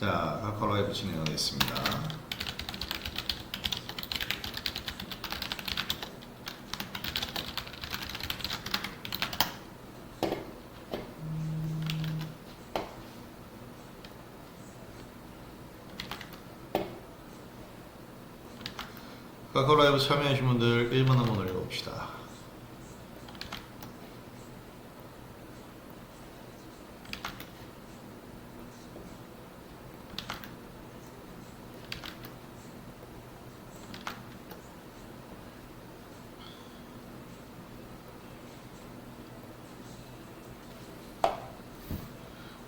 자, 카카오 라이브 진행하겠습니다. 카카오 라이브 참여하신 분들 1번 한번 올려봅시다.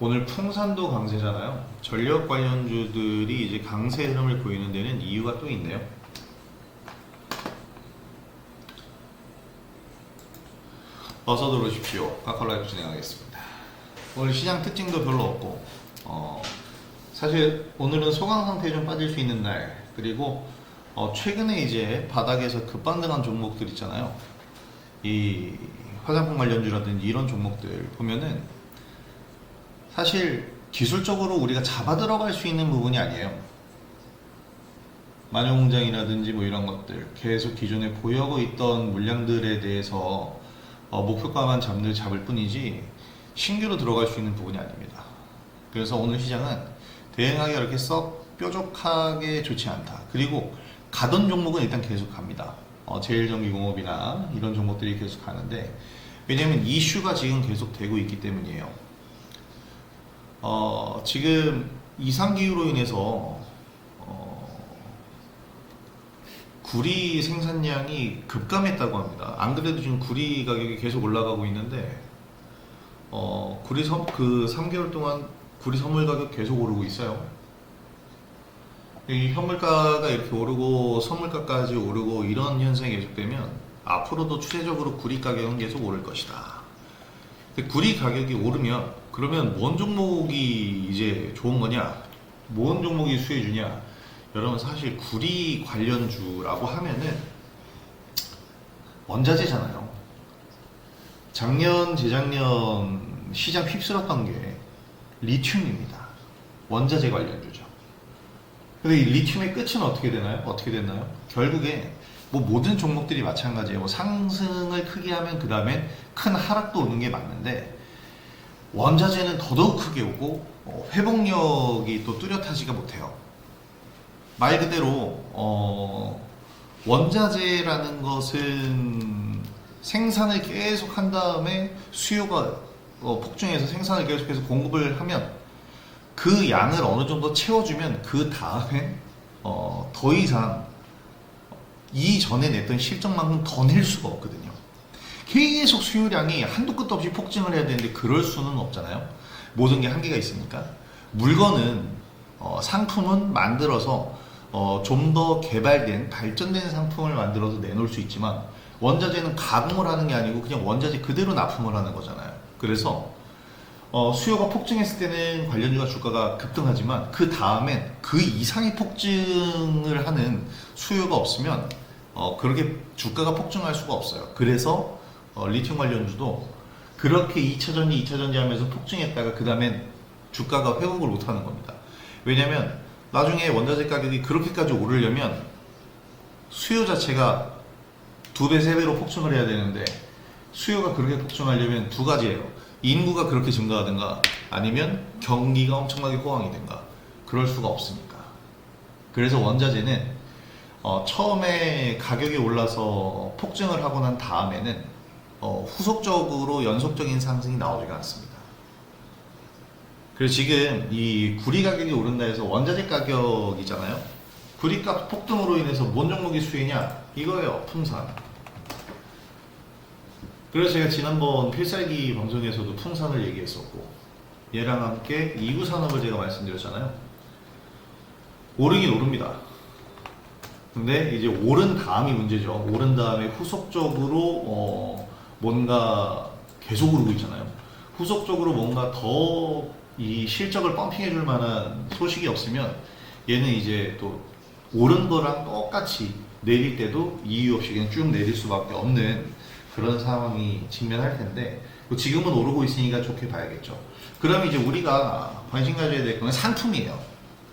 오늘 풍산도 강세잖아요. 전력 관련주들이 이제 강세 흐름을 보이는 데는 이유가 또 있네요. 어서 들어오십시오. 카카오 라이브 진행하겠습니다. 오늘 시장 특징도 별로 없고 사실 오늘은 소강 상태에 좀 빠질 수 있는 날, 그리고 최근에 이제 바닥에서 급반등한 종목들 있잖아요. 이 화장품 관련주라든지 이런 종목들 보면은 사실 기술적으로 우리가 잡아 들어갈 수 있는 부분이 아니에요. 마녀공장이라든지 뭐 이런 것들 계속 기존에 보유하고 있던 물량들에 대해서 목표가만 잡을 뿐이지 신규로 들어갈 수 있는 부분이 아닙니다. 그래서 오늘 시장은 대응하기가 이렇게 썩 뾰족하게 좋지 않다. 그리고 가던 종목은 일단 계속 갑니다. 제일전기공업이나 이런 종목들이 계속 가는데, 왜냐면 이슈가 지금 계속 되고 있기 때문이에요. 지금 이상기후로 인해서 구리 생산량이 급감했다고 합니다. 안 그래도 지금 구리 가격이 계속 올라가고 있는데 구리 그 3개월 동안 구리 선물 가격 계속 오르고 있어요. 이 현물가가 이렇게 오르고 선물가까지 오르고 이런 현상이 계속되면 앞으로도 추세적으로 구리 가격은 계속 오를 것이다. 근데 구리 가격이 오르면 그러면 뭔 종목이 이제 좋은 거냐? 뭔 종목이 수혜 주냐? 여러분, 사실 구리 관련주라고 하면은 원자재잖아요. 작년, 재작년 시장 휩쓸었던 게 리튬입니다. 원자재 관련주죠. 근데 이 리튬의 끝은 어떻게 되나요? 어떻게 됐나요? 결국에 뭐 모든 종목들이 마찬가지예요. 뭐 상승을 크게 하면 그 다음에 큰 하락도 오는 게 맞는데, 원자재는 더더욱 크게 오고 회복력이 또 뚜렷하지가 못해요. 말 그대로 원자재라는 것은 생산을 계속 한 다음에 수요가 폭증해서 생산을 계속해서 공급을 하면 그 양을 어느 정도 채워주면 그 다음에 더 이상 이전에 냈던 실적만큼 더 낼 수가 없거든요. 계속 수요량이 한도 끝도 없이 폭증을 해야 되는데 그럴 수는 없잖아요. 모든 게 한계가 있으니까. 물건은 상품은 만들어서 좀 더 개발된 발전된 상품을 만들어서 내놓을 수 있지만, 원자재는 가공을 하는 게 아니고 그냥 원자재 그대로 납품을 하는 거잖아요. 그래서 수요가 폭증했을 때는 관련주가 주가가 급등하지만 그 다음엔 그 이상의 폭증을 하는 수요가 없으면 그렇게 주가가 폭증할 수가 없어요. 그래서 리튬 관련주도 그렇게 2차전지 2차전지 하면서 폭증했다가 그 다음엔 주가가 회복을 못하는 겁니다. 왜냐면 나중에 원자재 가격이 그렇게까지 오르려면 수요 자체가 2배, 3배로 폭증을 해야 되는데, 수요가 그렇게 폭증하려면 두 가지예요. 인구가 그렇게 증가하든가 아니면 경기가 엄청나게 호황이 된가. 그럴 수가 없으니까. 그래서 원자재는 처음에 가격이 올라서 폭증을 하고 난 다음에는 후속적으로 연속적인 상승이 나오지가 않습니다. 그래서 지금 이 구리 가격이 오른다 해서 원자재 가격이잖아요. 구리값 폭등으로 인해서 뭔 종목이 수혜냐? 이거예요. 풍산. 그래서 제가 지난번 필살기 방송에서도 풍산을 얘기했었고, 얘랑 함께 2구 산업을 제가 말씀드렸잖아요. 오르긴 오릅니다. 근데 이제 오른 다음이 문제죠. 오른 다음에 후속적으로 뭔가 계속 오르고 있잖아요. 후속적으로 뭔가 더 이 실적을 펌핑해 줄 만한 소식이 없으면 얘는 이제 또 오른 거랑 똑같이 내릴 때도 이유 없이 그냥 쭉 내릴 수밖에 없는 그런 상황이 직면할 텐데, 지금은 오르고 있으니까 좋게 봐야겠죠. 그럼 이제 우리가 관심 가져야 될 건 상품이에요.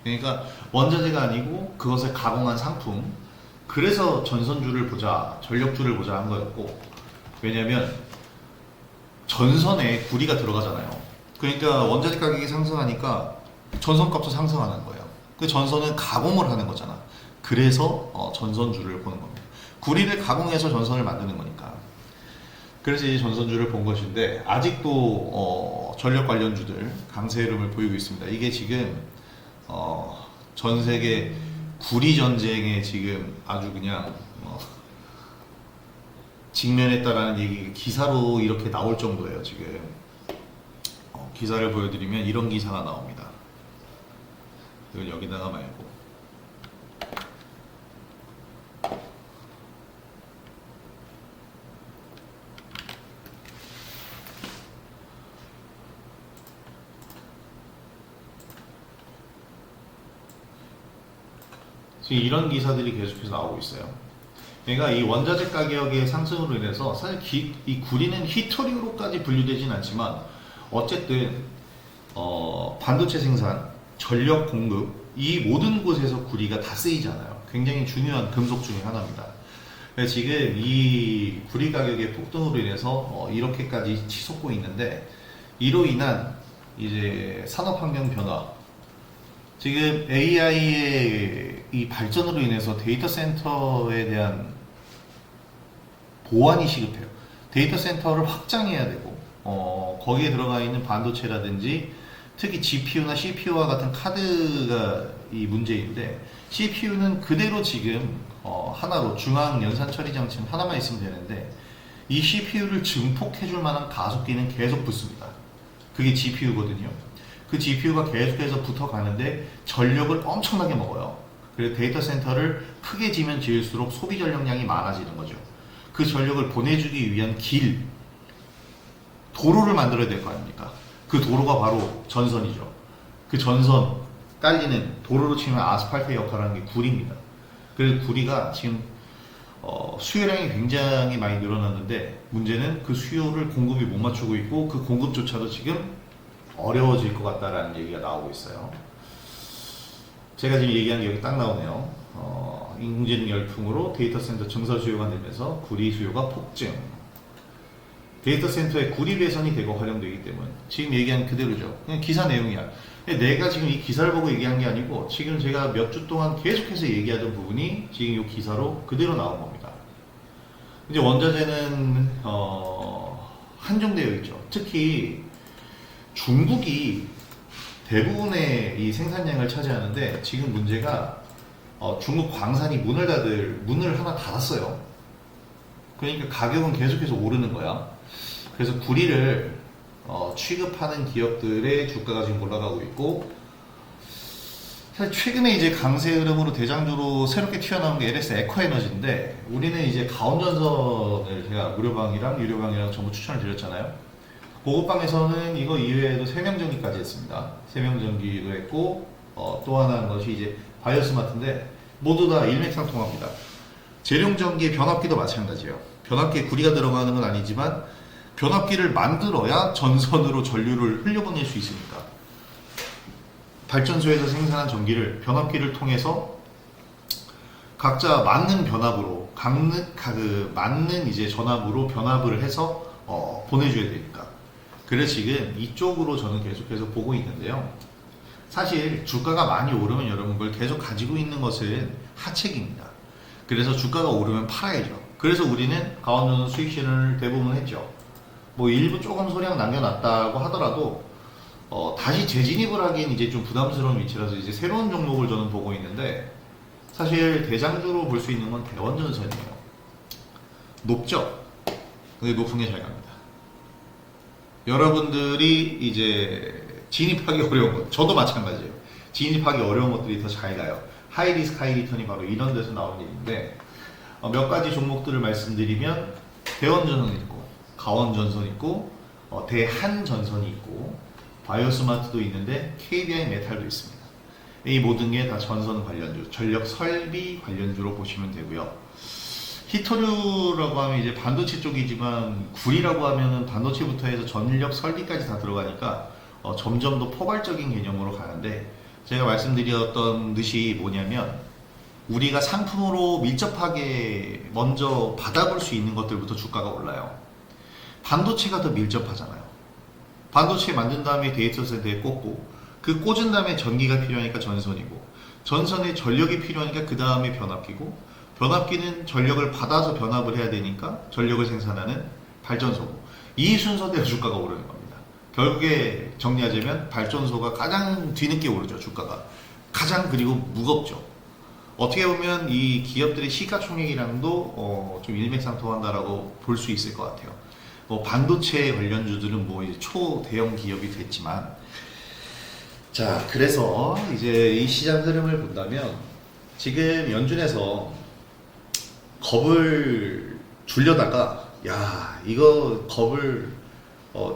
그러니까 원자재가 아니고 그것을 가공한 상품. 그래서 전선주를 보자, 전력주를 보자 한 거였고, 왜냐면 전선에 구리가 들어가잖아요. 그러니까 원자재 가격이 상승하니까 전선값도 상승하는 거예요. 그 전선은 가공을 하는 거잖아. 그래서 전선주를 보는 겁니다. 구리를 가공해서 전선을 만드는 거니까. 그래서 이 전선주를 본 것인데, 아직도 전력 관련주들 강세 흐름을 보이고 있습니다. 이게 지금 전 세계 구리 전쟁에 지금 아주 그냥 직면했다라는 얘기 기사로 이렇게 나올 정도예요. 지금 기사를 보여드리면 이런 기사가 나옵니다. 이걸 여기다가 말고 지금 이런 기사들이 계속해서 나오고 있어요. 그러니까 이 원자재 가격의 상승으로 인해서 사실 이 구리는 히토류로까지 분류되진 않지만 어쨌든 반도체 생산, 전력 공급 이 모든 곳에서 구리가 다 쓰이잖아요. 굉장히 중요한 금속 중에 하나입니다. 그래서 지금 이 구리 가격의 폭등으로 인해서 이렇게까지 치솟고 있는데, 이로 인한 이제 산업 환경 변화, 지금 AI의 이 발전으로 인해서 데이터 센터에 대한 보완이 시급해요. 데이터 센터를 확장해야 되고, 거기에 들어가 있는 반도체라든지 특히 GPU나 CPU와 같은 카드가 이 문제인데, CPU는 그대로 지금 하나로 중앙 연산 처리 장치 하나만 있으면 되는데, 이 CPU를 증폭해줄 만한 가속기는 계속 붙습니다. 그게 GPU거든요. 그 GPU가 계속해서 붙어가는데 전력을 엄청나게 먹어요. 그래서 데이터 센터를 크게 지면 지을수록 소비 전력량이 많아지는 거죠. 그 전력을 보내주기 위한 길, 도로를 만들어야 될 거 아닙니까? 그 도로가 바로 전선이죠. 그 전선 깔리는, 도로로 치면 아스팔트의 역할을 하는 게 구리입니다. 그래서 구리가 지금 수요량이 굉장히 많이 늘어났는데, 문제는 그 수요를 공급이 못 맞추고 있고, 그 공급조차도 지금 어려워질 것 같다라는 얘기가 나오고 있어요. 제가 지금 얘기한 게 여기 딱 나오네요. 인공지능 열풍으로 데이터 센터 증설 수요가 늘면서 구리 수요가 폭증. 데이터 센터에 구리 배선이 대거 활용되기 때문에 지금 얘기한 그대로죠. 그냥 기사 내용이야. 내가 지금 이 기사를 보고 얘기한 게 아니고, 지금 제가 몇 주 동안 계속해서 얘기하던 부분이 지금 이 기사로 그대로 나온 겁니다. 이제 원자재는 한정되어 있죠. 특히 중국이 대부분의 이 생산량을 차지하는데, 지금 문제가 중국 광산이 문을 하나 닫았어요. 그러니까 가격은 계속해서 오르는 거야. 그래서 구리를 취급하는 기업들의 주가가 지금 올라가고 있고, 사실 최근에 이제 강세 흐름으로 대장주로 새롭게 튀어나온 게 LS 에코에너지인데, 우리는 이제 가온전선을 제가 무료방이랑 유료방이랑 전부 추천을 드렸잖아요. 고급방에서는 이거 이외에도 세명전기까지 했습니다. 세명전기도 했고, 또 하나는 것이 이제 바이오스마트인데, 모두 다 일맥상통합니다. 재룡전기의 변압기도 마찬가지예요. 변압기에 구리가 들어가는 건 아니지만, 변압기를 만들어야 전선으로 전류를 흘려보낼 수 있으니까. 발전소에서 생산한 전기를 변압기를 통해서 각자 맞는 변압으로, 맞는 이제 전압으로 변압을 해서 보내줘야 되니까. 그래서 지금 이쪽으로 저는 계속해서 보고 있는데요. 사실 주가가 많이 오르면 여러분 그걸 계속 가지고 있는 것은 하책입니다. 그래서 주가가 오르면 팔아야죠. 그래서 우리는 가온전선 수익 실현을 대부분 했죠. 뭐 일부 조금 소량 남겨놨다고 하더라도 다시 재진입을 하기엔 이제 좀 부담스러운 위치라서 이제 새로운 종목을 저는 보고 있는데, 사실 대장주로 볼 수 있는 건 대원전선이에요. 높죠? 근데 높은 게 잘 갑니다. 여러분들이 이제 진입하기 어려운 것, 저도 마찬가지예요. 진입하기 어려운 것들이 더 잘 가요. 하이 리스크 하이 리턴이 바로 이런 데서 나오는 얘기인데, 몇 가지 종목들을 말씀드리면 대원전선 있고, 가원전선 있고, 대한전선이 있고, 바이오스마트도 있는데 KDI 메탈도 있습니다. 이 모든 게 다 전선 관련주, 전력 설비 관련주로 보시면 되고요. 히토류라고 하면 이제 반도체 쪽이지만, 구리라고 하면은 반도체부터 해서 전력 설비까지 다 들어가니까 점점 더 포괄적인 개념으로 가는데, 제가 말씀드렸던 듯이 뭐냐면 우리가 상품으로 밀접하게 먼저 받아볼 수 있는 것들부터 주가가 올라요. 반도체가 더 밀접하잖아요. 반도체 만든 다음에 데이터 센터에 꽂고 그 꽂은 다음에 전기가 필요하니까 전선이고 전선에 전력이 필요하니까 그 다음에 변압기고 변압기는 전력을 받아서 변압을 해야 되니까 전력을 생산하는 발전소고 이 순서대로 주가가 오르는 겁니다. 결국에 정리하자면 발전소가 가장 뒤늦게 오르죠. 주가가 가장 그리고 무겁죠. 어떻게 보면 이 기업들의 시가총액이랑도 좀 일맥상통한다라고 볼 수 있을 것 같아요. 반도체 관련주들은 뭐 이제 초대형 기업이 됐지만, 자, 그래서 이제 이 시장 흐름을 본다면 지금 연준에서 겁을 주려다가 야, 이거 겁을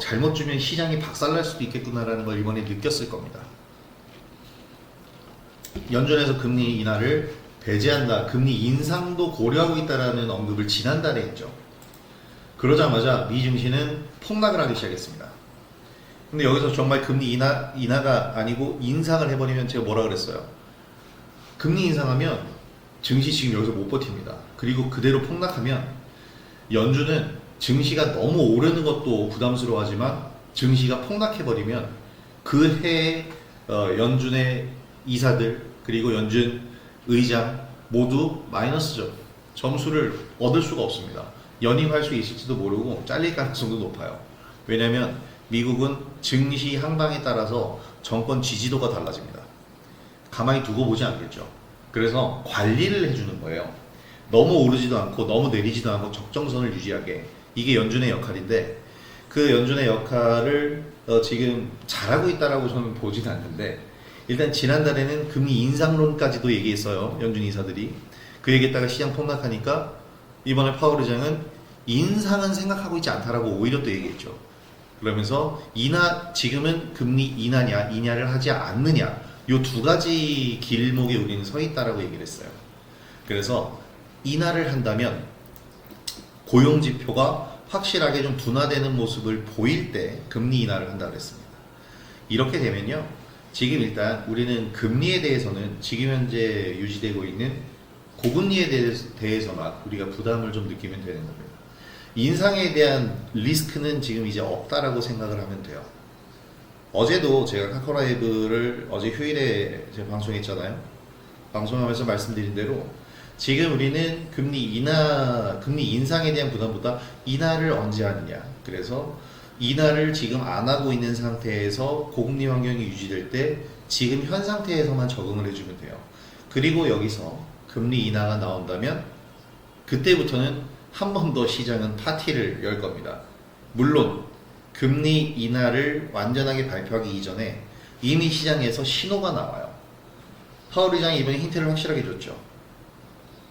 잘못 주면 시장이 박살날 수도 있겠구나라는 걸 이번에 느꼈을 겁니다. 연준에서 금리 인하를 배제한다, 금리 인상도 고려하고 있다라는 언급을 지난달에 했죠. 그러자마자 미 증시는 폭락을 하기 시작했습니다. 근데 여기서 정말 금리 인하가 아니고 인상을 해버리면 제가 뭐라 그랬어요? 금리 인상하면 증시 지금 여기서 못 버팁니다. 그리고 그대로 폭락하면 연준은 증시가 너무 오르는 것도 부담스러워하지만 증시가 폭락해버리면 그 해에 연준의 이사들 그리고 연준 의장 모두 마이너스죠. 점수를 얻을 수가 없습니다. 연임할 수 있을지도 모르고 잘릴 가능성도 높아요. 왜냐하면 미국은 증시 향방에 따라서 정권 지지도가 달라집니다. 가만히 두고 보지 않겠죠. 그래서 관리를 해주는 거예요. 너무 오르지도 않고 너무 내리지도 않고 적정선을 유지하게. 이게 연준의 역할인데 그 연준의 역할을 지금 잘하고 있다라고 저는 보진 않는데, 일단 지난달에는 금리 인상론까지도 얘기했어요. 연준 이사들이. 그 얘기했다가 시장 폭락하니까 이번에 파월 의장은 인상은 생각하고 있지 않다라고 오히려 또 얘기했죠. 그러면서 지금은 금리 인하를 하지 않느냐, 요 두 가지 길목에 우리는 서 있다라고 얘기를 했어요. 그래서 인하를 한다면 고용 지표가 확실하게 좀 둔화되는 모습을 보일 때 금리 인하를 한다고 했습니다. 이렇게 되면요, 지금 일단 우리는 금리에 대해서는 지금 현재 유지되고 있는 고금리에 대해서만 우리가 부담을 좀 느끼면 되는 겁니다. 인상에 대한 리스크는 지금 이제 없다라고 생각을 하면 돼요. 어제도 제가 카카오라이브를 어제 휴일에 제가 방송했잖아요. 방송하면서 말씀드린 대로 지금 우리는 금리 인상에 대한 부담보다 인하를 언제 하느냐. 그래서 인하를 지금 안 하고 있는 상태에서 고금리 환경이 유지될 때 지금 현 상태에서만 적응을 해주면 돼요. 그리고 여기서 금리 인하가 나온다면 그때부터는 한 번 더 시장은 파티를 열 겁니다. 물론 금리 인하를 완전하게 발표하기 이전에 이미 시장에서 신호가 나와요. 파월 의장이 이번에 힌트를 확실하게 줬죠.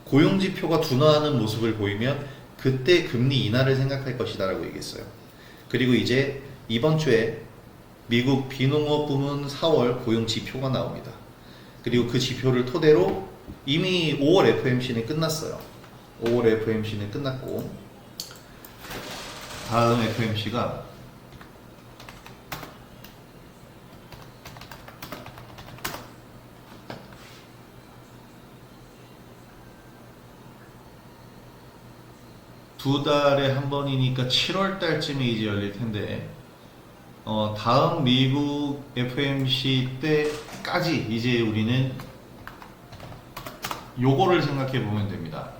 고용지표가 둔화하는 모습을 보이면 그때 금리 인하를 생각할 것이다 라고 얘기했어요. 그리고 이제 이번 주에 미국 비농업 부문 4월 고용지표가 나옵니다. 그리고 그 지표를 토대로 이미 5월 FOMC는 끝났어요. 5월 FOMC는 끝났고 다음 FOMC가 두 달에 한 번이니까 7월 달쯤에 이제 열릴 텐데, 다음 미국 FOMC 때까지 이제 우리는 요거를 생각해 보면 됩니다.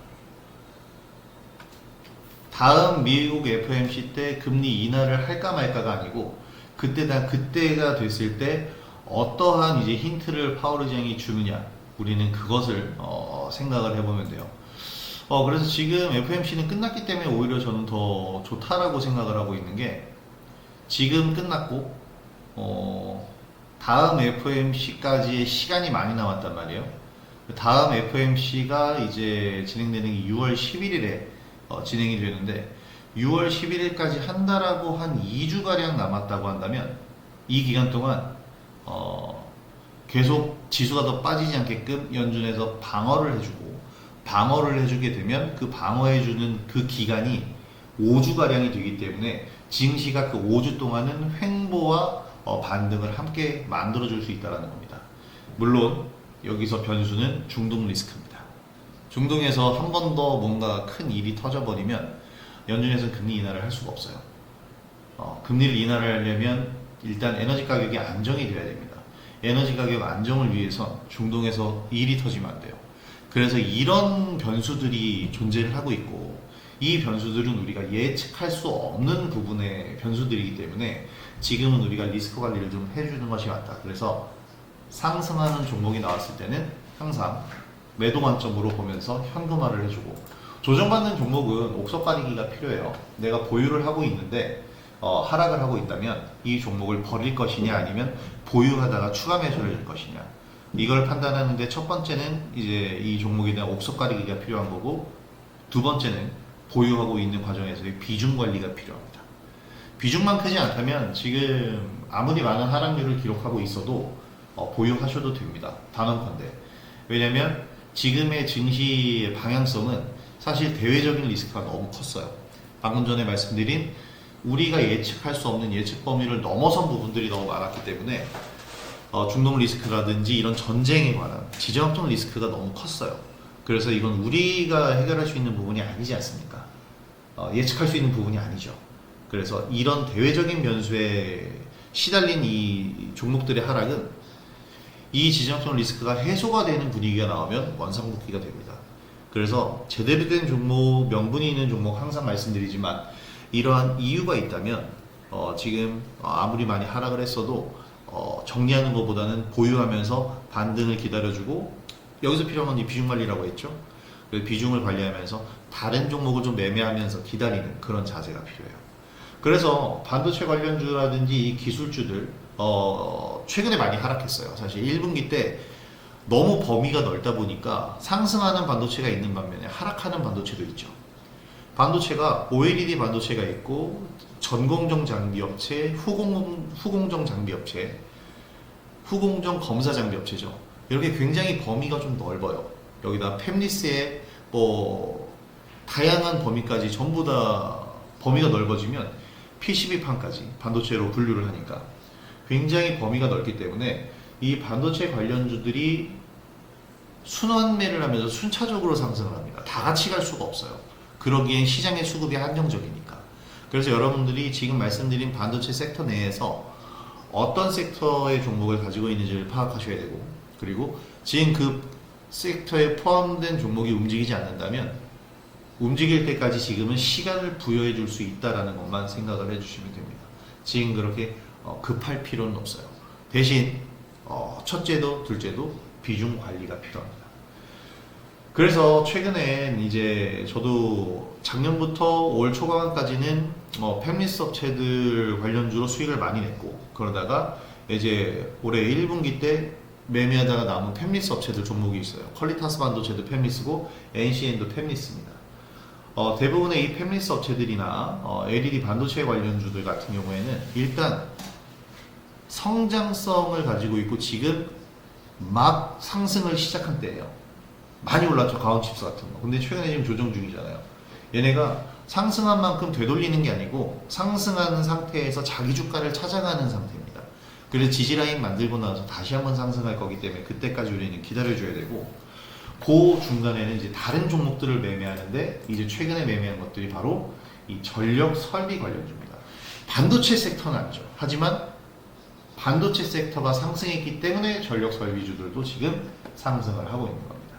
다음 미국 FOMC 때 금리 인하를 할까 말까가 아니고 그때가 됐을 때 어떠한 이제 힌트를 파월 의장이 주느냐, 우리는 그것을 생각을 해보면 돼요. 그래서 지금 FOMC는 끝났기 때문에 오히려 저는 더 좋다라고 생각을 하고 있는 게, 지금 끝났고 다음 FOMC까지의 시간이 많이 남았단 말이에요. 다음 FOMC가 이제 진행되는 게 6월 11일에 진행이 되는데, 6월 11일까지 한다라고 한 2주가량 남았다고 한다면 이 기간 동안 계속 지수가 더 빠지지 않게끔 연준에서 방어를 해주게 되면 그 방어해주는 그 기간이 5주가량이 되기 때문에 증시가 그 5주 동안은 횡보와 반등을 함께 만들어줄 수 있다는 겁니다. 물론 여기서 변수는 중동 리스크입니다. 중동에서 한 번 더 뭔가 큰 일이 터져버리면 연준에서는 금리 인하를 할 수가 없어요. 금리를 인하를 하려면 일단 에너지 가격이 안정이 돼야 됩니다. 에너지 가격 안정을 위해서 중동에서 일이 터지면 안 돼요. 그래서 이런 변수들이 존재를 하고 있고, 이 변수들은 우리가 예측할 수 없는 부분의 변수들이기 때문에 지금은 우리가 리스크 관리를 좀 해주는 것이 맞다. 그래서 상승하는 종목이 나왔을 때는 항상 매도 관점으로 보면서 현금화를 해주고, 조정받는 종목은 옥석 가리기가 필요해요. 내가 보유를 하고 있는데 하락을 하고 있다면 이 종목을 버릴 것이냐 아니면 보유하다가 추가 매수를 할 것이냐, 이걸 판단하는데 첫 번째는 이제 이 종목에 대한 옥석 가리기가 필요한 거고, 두 번째는 보유하고 있는 과정에서의 비중 관리가 필요합니다. 비중만 크지 않다면 지금 아무리 많은 하락률을 기록하고 있어도 보유하셔도 됩니다. 단언컨대. 왜냐면 지금의 증시의 방향성은 사실 대외적인 리스크가 너무 컸어요. 방금 전에 말씀드린 우리가 예측할 수 없는 예측 범위를 넘어선 부분들이 너무 많았기 때문에 중동 리스크라든지 이런 전쟁에 관한 지정학적 리스크가 너무 컸어요. 그래서 이건 우리가 해결할 수 있는 부분이 아니지 않습니까? 예측할 수 있는 부분이 아니죠. 그래서 이런 대외적인 변수에 시달린 이 종목들의 하락은 이 지정학적 리스크가 해소가 되는 분위기가 나오면 원상복귀가 됩니다. 그래서 제대로 된 종목, 명분이 있는 종목 항상 말씀드리지만 이러한 이유가 있다면 지금 아무리 많이 하락을 했어도 정리하는 것보다는 보유하면서 반등을 기다려주고, 여기서 필요한 건 이 비중 관리라고 했죠. 비중을 관리하면서 다른 종목을 좀 매매하면서 기다리는 그런 자세가 필요해요. 그래서 반도체 관련주라든지 이 기술주들 최근에 많이 하락했어요. 사실 1분기 때 너무 범위가 넓다 보니까 상승하는 반도체가 있는 반면에 하락하는 반도체도 있죠. 반도체가 OLED 반도체가 있고 전공정 장비업체, 후공정 장비업체, 후공정 검사 장비업체죠. 이렇게 굉장히 범위가 좀 넓어요. 여기다 팹리스의 다양한 범위까지 전부 다 범위가 넓어지면 PCB판까지 반도체로 분류를 하니까 굉장히 범위가 넓기 때문에 이 반도체 관련주들이 순환매를 하면서 순차적으로 상승을 합니다. 다 같이 갈 수가 없어요. 그러기엔 시장의 수급이 한정적이니까. 그래서 여러분들이 지금 말씀드린 반도체 섹터 내에서 어떤 섹터의 종목을 가지고 있는지를 파악하셔야 되고, 그리고 지금 그 섹터에 포함된 종목이 움직이지 않는다면 움직일 때까지 지금은 시간을 부여해 줄 수 있다는 것만 생각을 해주시면 됩니다. 지금 그렇게 급할 필요는 없어요. 대신 첫째도 둘째도 비중 관리가 필요합니다. 그래서 최근엔 이제 저도 작년부터 올 초반까지는 팹리스 업체들 관련주로 수익을 많이 냈고, 그러다가 이제 올해 1분기 때 매매하다가 남은 팹리스 업체들 종목이 있어요. 퀄리타스 반도체도 팹리스고 NCN도 팹리스입니다. 대부분의 이 팹리스 업체들이나 LED 반도체 관련주들 같은 경우에는 일단 성장성을 가지고 있고 지금 막 상승을 시작한 때예요. 많이 올랐죠, 가온칩스 같은 거. 근데 최근에 지금 조정 중이잖아요. 얘네가 상승한 만큼 되돌리는 게 아니고 상승하는 상태에서 자기 주가를 찾아가는 상태입니다. 그래서 지지라인 만들고 나서 다시 한번 상승할 거기 때문에 그때까지 우리는 기다려줘야 되고, 그 중간에는 이제 다른 종목들을 매매하는데 이제 최근에 매매한 것들이 바로 이 전력 설비 관련주입니다. 반도체 섹터는 아니죠. 하지만 반도체 섹터가 상승했기 때문에 전력 설비주들도 지금 상승을 하고 있는 겁니다.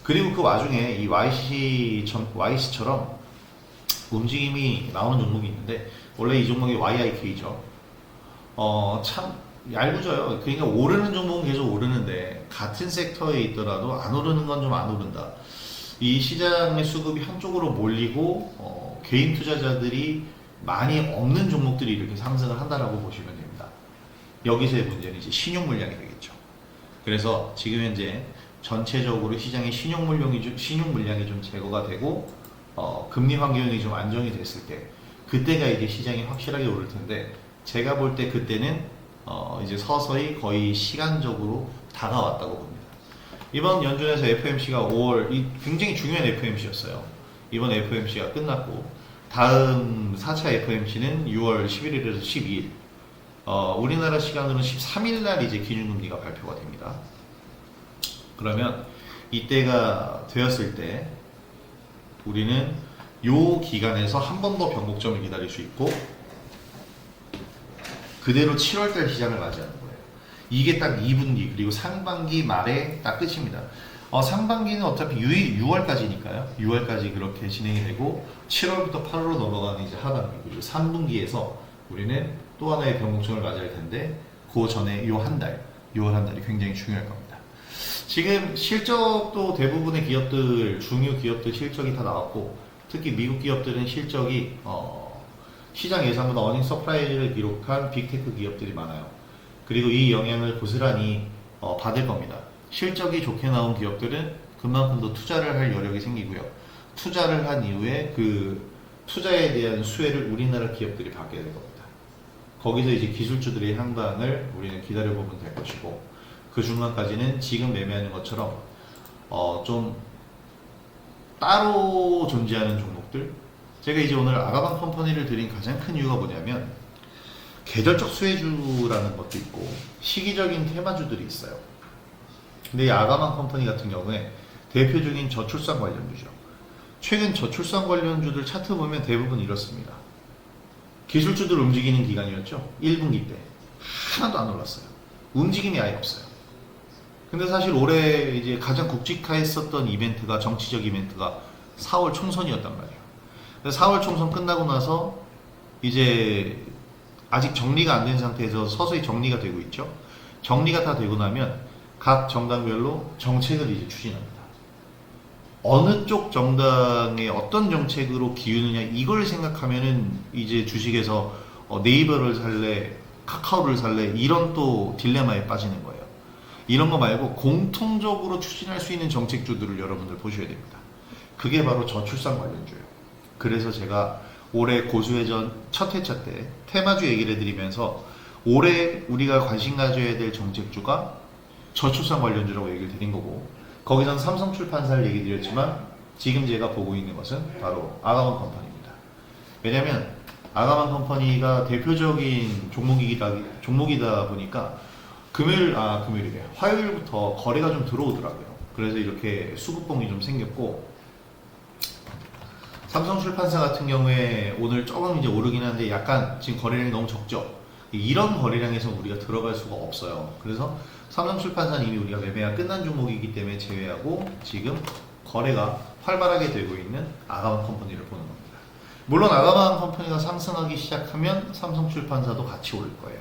그리고 그 와중에 이 YC처럼 움직임이 나오는 종목이 있는데, 원래 이 종목이 YIK죠. 참 얄궂어요. 그러니까 오르는 종목은 계속 오르는데 같은 섹터에 있더라도 안 오르는 건 좀 안 오른다. 이 시장의 수급이 한쪽으로 몰리고 개인 투자자들이 많이 없는 종목들이 이렇게 상승을 한다라고 보시면 됩니다. 여기서의 문제는 이제 신용 물량이 되겠죠. 그래서 지금 현재 전체적으로 시장의 신용 물량이 좀 제거가 되고 금리 환경이 좀 안정이 됐을 때, 그때가 이제 시장이 확실하게 오를 텐데, 제가 볼 때 그때는 이제 서서히 거의 시간적으로 다가왔다고 봅니다. 이번 연준에서 FOMC가 5월, 굉장히 중요한 FOMC였어요. 이번 FOMC가 끝났고 다음 4차 FOMC는 6월 11일에서 12일. 우리나라 시간으로는 13일 날 이제 기준금리가 발표가 됩니다. 그러면 이때가 되었을 때 우리는 요 기간에서 한 번 더 변곡점을 기다릴 수 있고 그대로 7월달 시장을 맞이하는 거예요. 이게 딱 2분기 그리고 상반기 말에 딱 끝입니다. 상반기는 어차피 6월까지니까요. 6월까지 그렇게 진행이 되고 7월부터 8월로 넘어가는 이제 하반기 그리고 3분기에서 우리는 또 하나의 변곡점을 맞이할 텐데 그 전에 요 한 달, 6월 한 달이 굉장히 중요할 겁니다. 지금 실적도 대부분의 기업들, 중요 기업들 실적이 다 나왔고 특히 미국 기업들은 실적이 시장 예상보다 어닝 서프라이즈를 기록한 빅테크 기업들이 많아요. 그리고 이 영향을 고스란히 받을 겁니다. 실적이 좋게 나온 기업들은 그만큼 더 투자를 할 여력이 생기고요. 투자를 한 이후에 그 투자에 대한 수혜를 우리나라 기업들이 받게 될 겁니다. 거기서 이제 기술주들의 향방을 우리는 기다려보면 될 것이고 그 중간까지는 지금 매매하는 것처럼 좀 따로 존재하는 종목들 제가 이제 오늘 아가방 컴퍼니를 드린 가장 큰 이유가 뭐냐면 계절적 수혜주라는 것도 있고 시기적인 테마주들이 있어요. 근데 이 아가방 컴퍼니 같은 경우에 대표적인 저출산 관련주죠. 최근 저출산 관련주들 차트 보면 대부분 이렇습니다. 기술주들 움직이는 기간이었죠. 1분기 때 하나도 안 올랐어요. 움직임이 아예 없어요. 근데 사실 올해 이제 가장 굵직했었던 이벤트가 정치적 이벤트가 4월 총선이었단 말이에요. 4월 총선 끝나고 나서 이제 아직 정리가 안 된 상태에서 서서히 정리가 되고 있죠. 정리가 다 되고 나면 각 정당별로 정책을 이제 추진합니다. 어느 쪽 정당의 어떤 정책으로 기우느냐 이걸 생각하면은 이제 주식에서 네이버를 살래, 카카오를 살래 이런 또 딜레마에 빠지는 거예요. 이런 거 말고 공통적으로 추진할 수 있는 정책주들을 여러분들 보셔야 됩니다. 그게 바로 저출산 관련주예요. 그래서 제가 올해 고수회전 첫 회차 때 테마주 얘기를 해드리면서 올해 우리가 관심 가져야 될 정책주가 저출산 관련주라고 얘기를 드린 거고 거기선 삼성출판사를 얘기 드렸지만 지금 제가 보고 있는 것은 바로 아가방 컴퍼니입니다. 왜냐면 아가방 컴퍼니가 대표적인 종목이다 보니까 금요일이래요. 화요일부터 거래가 좀 들어오더라고요. 그래서 이렇게 수급봉이 좀 생겼고 삼성출판사 같은 경우에 오늘 조금 이제 오르긴 한데 약간 지금 거래량이 너무 적죠. 이런 거래량에서 우리가 들어갈 수가 없어요. 그래서 삼성출판사는 이미 우리가 매매가 끝난 종목이기 때문에 제외하고 지금 거래가 활발하게 되고 있는 아가방 컴퍼니를 보는 겁니다. 물론 아가방 컴퍼니가 상승하기 시작하면 삼성출판사도 같이 오를 거예요.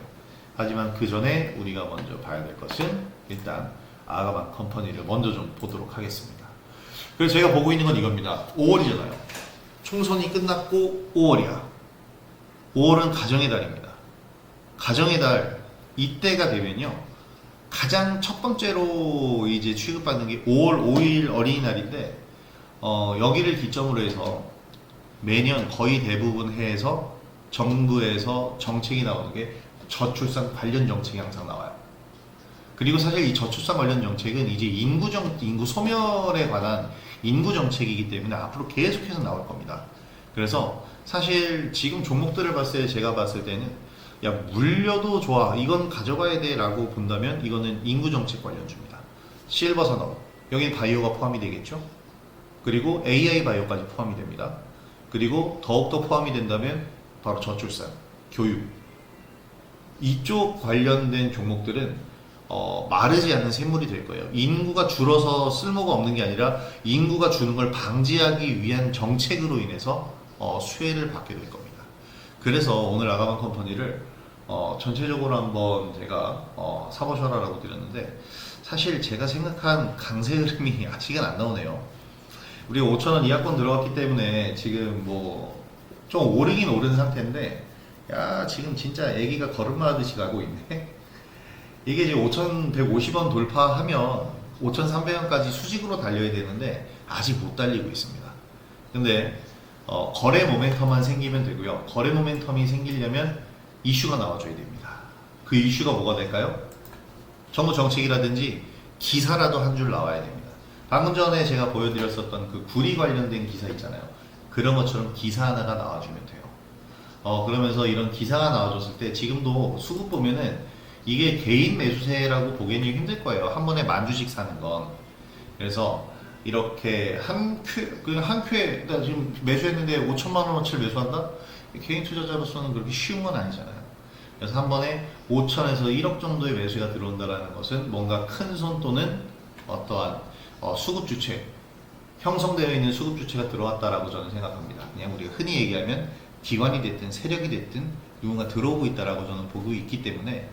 하지만 그 전에 우리가 먼저 봐야 될 것은 일단 아가방 컴퍼니를 먼저 좀 보도록 하겠습니다. 그래서 제가 보고 있는 건 이겁니다. 5월이잖아요. 총선이 끝났고 5월이야. 5월은 가정의 달입니다. 가정의 달 이때가 되면요. 가장 첫 번째로 이제 취급받는 게 5월 5일 어린이날인데 여기를 기점으로 해서 매년 거의 대부분 해에서 정부에서 정책이 나오는 게 저출산 관련 정책이 항상 나와요. 그리고 사실 이 저출산 관련 정책은 이제 인구 소멸에 관한 인구 정책이기 때문에 앞으로 계속해서 나올 겁니다. 그래서 사실 지금 종목들을 봤을 때 제가 봤을 때는 야 물려도 좋아 이건 가져가야 돼 라고 본다면 이거는 인구 정책 관련주입니다. 실버 산업 여기 바이오가 포함이 되겠죠. 그리고 AI 바이오까지 포함이 됩니다. 그리고 더욱더 포함이 된다면 바로 저출산, 교육 이쪽 관련된 종목들은 마르지 않는 샘물이 될 거예요. 인구가 줄어서 쓸모가 없는 게 아니라 인구가 주는 걸 방지하기 위한 정책으로 인해서 수혜를 받게 될 겁니다. 그래서 오늘 아가방 컴퍼니를 전체적으로 한번 제가 사보셔라라고 드렸는데 사실 제가 생각한 강세 흐름이 아직은 안 나오네요. 우리 5,000원 이하권 들어갔기 때문에 지금 뭐 좀 오르긴 오른 상태인데 야 지금 진짜 애기가 걸음마하듯이 가고 있네. 이게 이제 5,150원 돌파하면 5,300원까지 수직으로 달려야 되는데 아직 못 달리고 있습니다. 근데 거래 모멘텀만 생기면 되고요. 거래 모멘텀이 생기려면 이슈가 나와줘야 됩니다. 그 이슈가 뭐가 될까요? 정부 정책이라든지 기사라도 한 줄 나와야 됩니다. 방금 전에 제가 보여드렸었던 그 구리 관련된 기사 있잖아요. 그런 것처럼 기사 하나가 나와주면 돼요. 그러면서 이런 기사가 나와줬을 때 지금도 수급 보면은 이게 개인 매수세라고 보기에는 힘들 거예요. 한 번에 10,000주씩 사는 건. 그래서 이렇게 그냥 한 큐에, 나 지금 매수했는데 5천만 원어치를 매수한다? 개인 투자자로서는 그렇게 쉬운 건 아니잖아요. 그래서 한 번에 5천에서 1억 정도의 매수가 들어온다는 것은 뭔가 큰 손 또는 어떠한 수급 주체, 형성되어 있는 수급 주체가 들어왔다라고 저는 생각합니다. 그냥 우리가 흔히 얘기하면 기관이 됐든 세력이 됐든 누군가 들어오고 있다라고 저는 보고 있기 때문에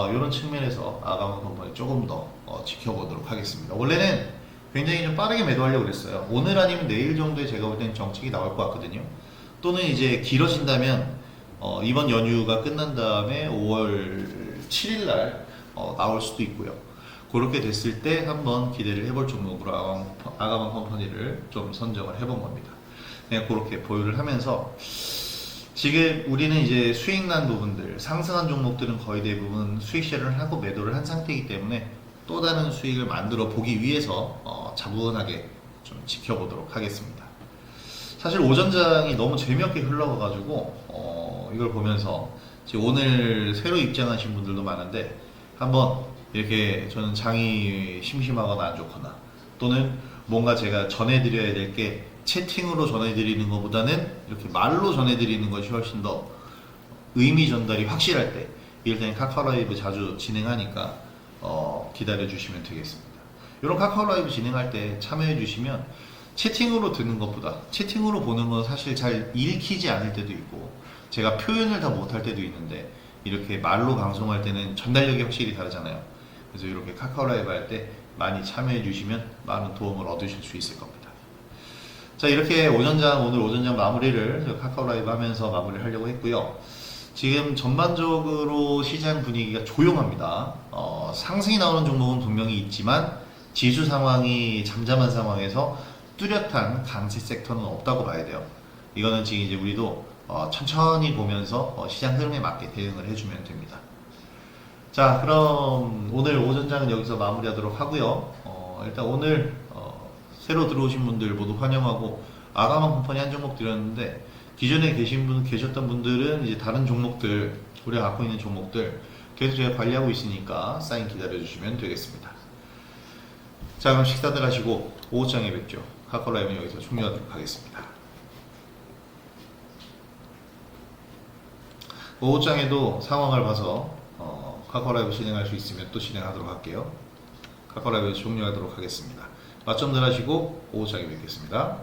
이런 측면에서 아가마 컴퍼니 조금 더 지켜보도록 하겠습니다. 원래는 굉장히 좀 빠르게 매도하려고 그랬어요. 오늘 아니면 내일 정도에 제가 볼 때는 정책이 나올 것 같거든요. 또는 이제 길어진다면 이번 연휴가 끝난 다음에 5월 7일 날 나올 수도 있고요. 그렇게 됐을 때 한번 기대를 해볼 종목으로 아가마 컴퍼니를 좀 선정을 해본 겁니다. 그냥 그렇게 보유를 하면서 지금 우리는 이제 수익 난 부분들, 상승한 종목들은 거의 대부분 수익 쉐어를 하고 매도를 한 상태이기 때문에 또 다른 수익을 만들어 보기 위해서 차분하게 좀 지켜보도록 하겠습니다. 사실 오전장이 너무 재미없게 흘러가가지고 이걸 보면서 지금 오늘 새로 입장하신 분들도 많은데 한번 이렇게 저는 장이 심심하거나 안 좋거나 또는 뭔가 제가 전해드려야 될 게 채팅으로 전해드리는 것보다는 이렇게 말로 전해드리는 것이 훨씬 더 의미 전달이 확실할 때 이럴 때는 카카오 라이브 자주 진행하니까 기다려 주시면 되겠습니다. 이런 카카오 라이브 진행할 때 참여해 주시면 채팅으로 듣는 것보다 채팅으로 보는 건 사실 잘 읽히지 않을 때도 있고 제가 표현을 다 못할 때도 있는데 이렇게 말로 방송할 때는 전달력이 확실히 다르잖아요. 그래서 이렇게 카카오 라이브 할 때 많이 참여해 주시면 많은 도움을 얻으실 수 있을 겁니다. 자, 이렇게 오늘 오전장 마무리를 카카오 라이브 하면서 마무리를 하려고 했고요. 지금 전반적으로 시장 분위기가 조용합니다. 상승이 나오는 종목은 분명히 있지만 지수 상황이 잠잠한 상황에서 뚜렷한 강세 섹터는 없다고 봐야 돼요. 이거는 지금 이제 우리도 천천히 보면서 시장 흐름에 맞게 대응을 해주면 됩니다. 자, 그럼 오늘 오전장은 여기서 마무리하도록 하고요. 일단 오늘 새로 들어오신 분들 모두 환영하고 아가마 컴퍼니 한 종목 드렸는데 기존에 계셨던 분들은 이제 다른 종목들 우리가 갖고 있는 종목들 계속 제가 관리하고 있으니까 사인 기다려주시면 되겠습니다. 자, 그럼 식사들 하시고 오후장에 뵙죠. 카카오 라이브는 여기서 종료하도록 하겠습니다. 오후장에도 상황을 봐서 카카오 라이브 진행할 수 있으면 또 진행하도록 할게요. 카카오 라이브 종료하도록 하겠습니다. 맞점들 하시고 오후장에 뵙겠습니다.